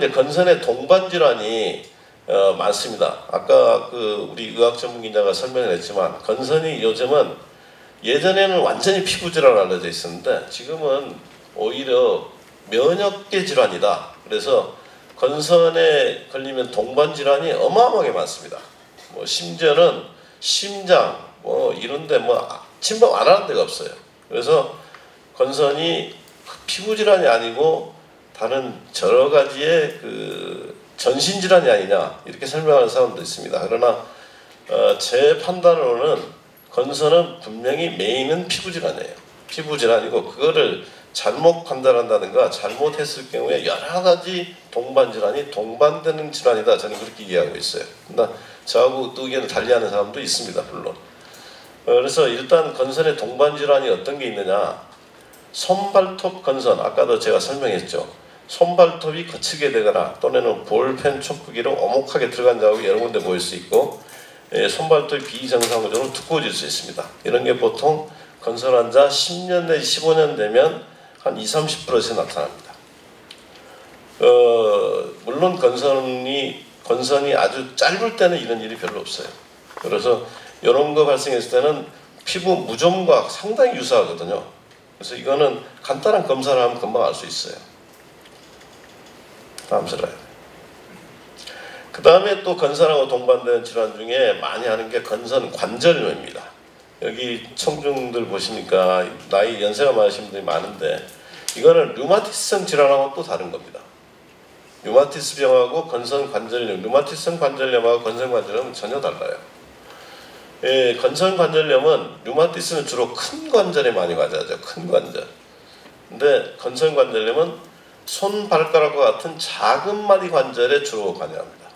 이제 건선의 동반 질환이 많습니다. 아까 우리 의학 전문 기자가 설명을 했지만 건선이 요즘은 예전에는 완전히 피부 질환 알려져 있었는데 지금은 오히려 면역계 질환이다. 그래서 건선에 걸리면 동반 질환이 어마어마하게 많습니다. 뭐 심지어는 심장 뭐 이런데 뭐 침범 안 하는 데가 없어요. 그래서 건선이 피부 질환이 아니고 다른 여러 가지의 전신 질환이 아니냐 이렇게 설명하는 사람도 있습니다. 그러나 제 판단으로는 건선은 분명히 메인은 피부 질환이에요. 피부 질환이고 그거를 잘못 판단한다든가 잘못했을 경우에 여러 가지 동반 질환이 동반되는 질환이다. 저는 그렇게 이해하고 있어요. 그러나 저하고 또 의견을 달리하는 사람도 있습니다. 물론. 그래서 일단 건선의 동반 질환이 어떤 게 있느냐. 손발톱 건선, 아까도 제가 설명했죠. 손발톱이 거치게 되거나 또는 볼펜 촉구기로 오목하게 들어간 자국이 여러 군데 보일 수 있고 손발톱이 비정상적으로 두꺼워질 수 있습니다. 이런 게 보통 건선 환자 10년 내지 15년 되면 한 20-30%에서 나타납니다. 물론 건선이 아주 짧을 때는 이런 일이 별로 없어요. 그래서 이런 거 발생했을 때는 피부 무좀과 상당히 유사하거든요. 그래서 이거는 간단한 검사를 하면 금방 알 수 있어요. 다음 슬라이드. 그 다음에 또 건선하고 동반되는 질환 중에 많이 하는 게 건선 관절염입니다. 여기 청중들 보시니까 나이 연세가 많으신 분들이 많은데 이거는 류마티스성 질환하고 또 다른 겁니다. 류마티스 병하고 건선 관절염, 류마티스성 관절염하고 건선 관절염은 전혀 달라요. 건선 관절염은 류마티스는 주로 큰 관절에 많이 관여하죠. 큰 관절. 근데 건선 관절염은 손, 발가락과 같은 작은 마디 관절에 주로 관여합니다.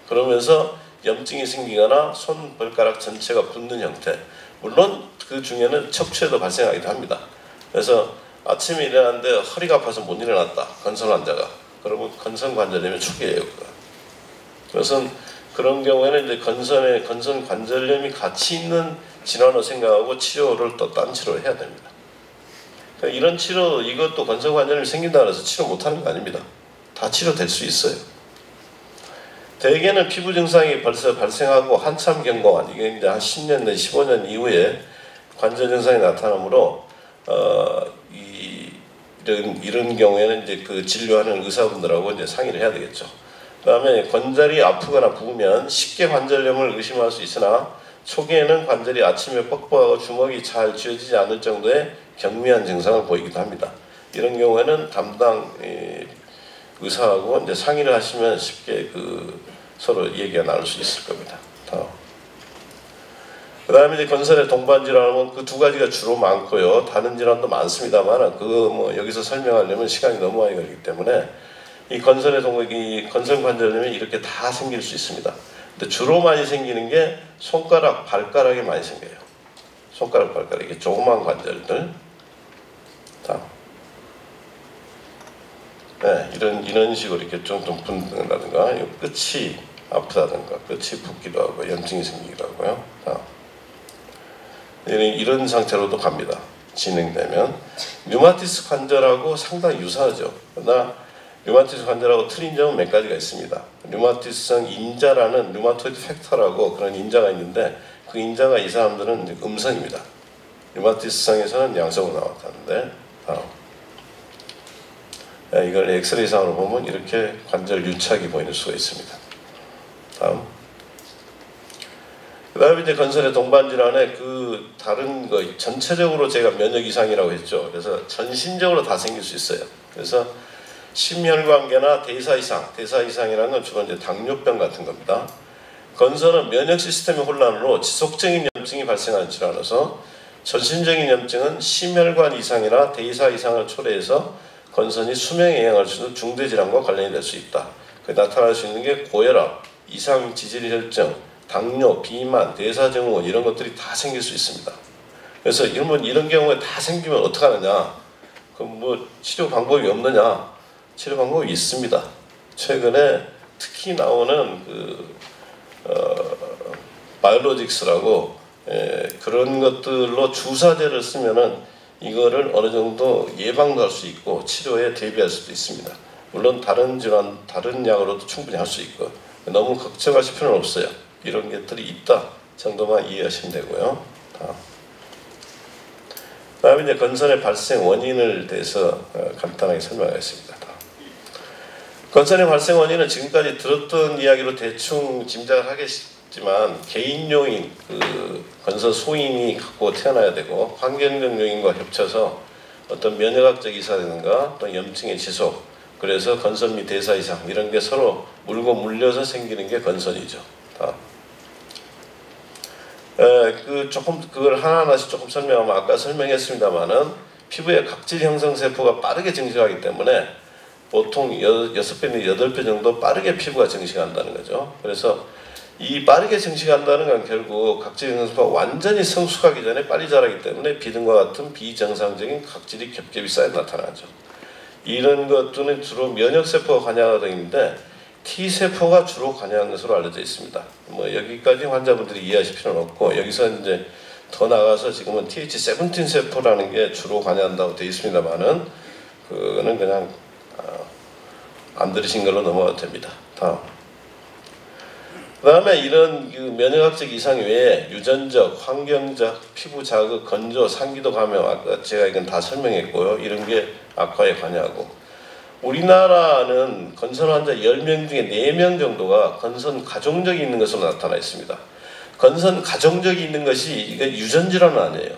그러면서 염증이 생기거나 손, 발가락 전체가 붓는 형태. 물론 그 중에는 척추에도 발생하기도 합니다. 그래서 아침에 일어났는데 허리가 아파서 못 일어났다. 건선 환자가. 그러면 건선 관절염의 초기예요. 그것은 그런 경우에는 이제 건선 관절염이 같이 있는 질환으로 생각하고 치료를 또 딴 치료를 해야 됩니다. 그러니까 이런 치료, 이것도 건선 관절염이 생긴다고 해서 치료 못하는 거 아닙니다. 다 치료될 수 있어요. 대개는 피부 증상이 벌써 발생하고 한참 경과한, 이게 이제 한 10년 내지 15년 이후에 관절 증상이 나타나므로 이런 경우에는 이제 그 진료하는 의사분들하고 이제 상의를 해야 되겠죠. 그다음에 관절이 아프거나 부으면 쉽게 관절염을 의심할 수 있으나 초기에는 관절이 아침에 뻑뻑하고 주먹이 잘 쥐어지지 않을 정도의 경미한 증상을 보이기도 합니다. 이런 경우에는 담당 의사하고 이제 상의를 하시면 쉽게 서로 얘기가 나눌 수 있을 겁니다. 그 다음에 이제 건선의 동반 질환은 그 두 가지가 주로 많고요. 다른 질환도 많습니다만 뭐 여기서 설명하려면 시간이 너무 많이 걸리기 때문에 이 건선 관절염이 이렇게 다 생길 수 있습니다. 근데 주로 많이 생기는 게 손가락, 발가락에 많이 생겨요. 손가락, 발가락, 이게 조그만 관절들. 다음. 네, 이런 식으로 이렇게 좀 붓는다든가, 끝이 아프다든가, 끝이 붓기도 하고, 염증이 생기기도 하고요. 다음. 이런 상태로도 갑니다. 진행되면. 류마티스 관절하고 상당히 유사하죠. 그러나 류마티스 관절하고 틀린 점은 몇 가지가 있습니다. 류마티스성 인자라는 류마토이드 팩터라고 그런 인자가 있는데 그 인자가 이 사람들은 음성입니다. 류마티스성에서는 양성으로 나왔다는데 이걸 엑스레이상으로 보면 이렇게 관절 유착이 보이는 수가 있습니다. 다음. 그 다음에 이제 건선의 동반 질환에 다른 거 전체적으로 제가 면역 이상이라고 했죠. 그래서 전신적으로 다 생길 수 있어요. 그래서 심혈관계나 대사 이상이라는 건 주로 이제 당뇨병 같은 겁니다. 건선은 면역 시스템의 혼란으로 지속적인 염증이 발생하는 질환으로서 전신적인 염증은 심혈관 이상이나 대사 이상을 초래해서 건선이 수명에 영향을 주는 중대 질환과 관련이 될 수 있다. 나타날 수 있는 게 고혈압, 이상 지질혈증, 당뇨, 비만, 대사증후군 이런 것들이 다 생길 수 있습니다. 그래서 이런 경우에 다 생기면 어떻게 하느냐? 그럼 뭐 치료 방법이 없느냐? 치료 방법이 있습니다. 최근에 특히 나오는 바이오로직스라고 그런 것들로 주사제를 쓰면은 이거를 어느 정도 예방도 할 수 있고 치료에 대비할 수도 있습니다. 물론 다른 질환, 다른 약으로도 충분히 할 수 있고 너무 걱정하실 필요는 없어요. 이런 것들이 있다 정도만 이해하시면 되고요. 다음에 이제 건선의 발생 원인을 대해서 간단하게 설명하겠습니다. 건선의 발생 원인은 지금까지 들었던 이야기로 대충 짐작을 하겠지만 개인 요인, 건선 소인이 갖고 태어나야 되고 환경적 요인과 겹쳐서 어떤 면역학적 이상이라든가 또 염증의 지속, 그래서 건선 및 대사 이상 이런 게 서로 물고 물려서 생기는 게 건선이죠. 그걸 하나하나씩 조금 설명하면 아까 설명했습니다만은 피부의 각질 형성 세포가 빠르게 증식하기 때문에 보통 6배 내지 8배 정도 빠르게 피부가 증식한다는 거죠. 그래서 이 빠르게 증식한다는 건 결국 각질 형성 세포가 완전히 성숙하기 전에 빨리 자라기 때문에 비등과 같은 비정상적인 각질이 겹겹이 쌓여 나타나죠. 이런 것들은 주로 면역세포가 관여하고 있는데 T세포가 주로 관여하는 것으로 알려져 있습니다. 뭐 여기까지 환자분들이 이해하실 필요는 없고 여기서 이제 더 나가서 지금은 TH17 세포라는 게 주로 관여한다고 되어 있습니다만은 그거는 그냥 안 들으신 걸로 넘어가도 됩니다. 다음. 그 다음에 이런 면역학적 이상 외에 유전적, 환경적, 피부 자극, 건조, 상기도 감염, 아까 제가 이건 다 설명했고요. 이런 게 악화에 관여하고 우리나라는 건선 환자 10명 중에 4명 정도가 건선 가족력이 있는 것으로 나타나 있습니다. 건선 가족력이 있는 것이 이게 유전질환은 아니에요.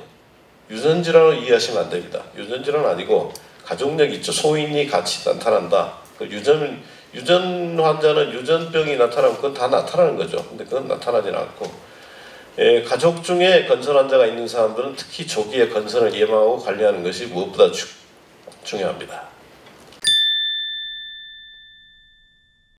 유전질환으로 이해하시면 안 됩니다. 유전질환은 아니고 가족력이 있죠. 소인이 같이 나타난다. 유전 환자는 유전병이 나타나면 그건 다 나타나는 거죠. 근데 그건 나타나지는 않고 가족 중에 건선 환자가 있는 사람들은 특히 조기에 건선을 예방하고 관리하는 것이 무엇보다 중요합니다.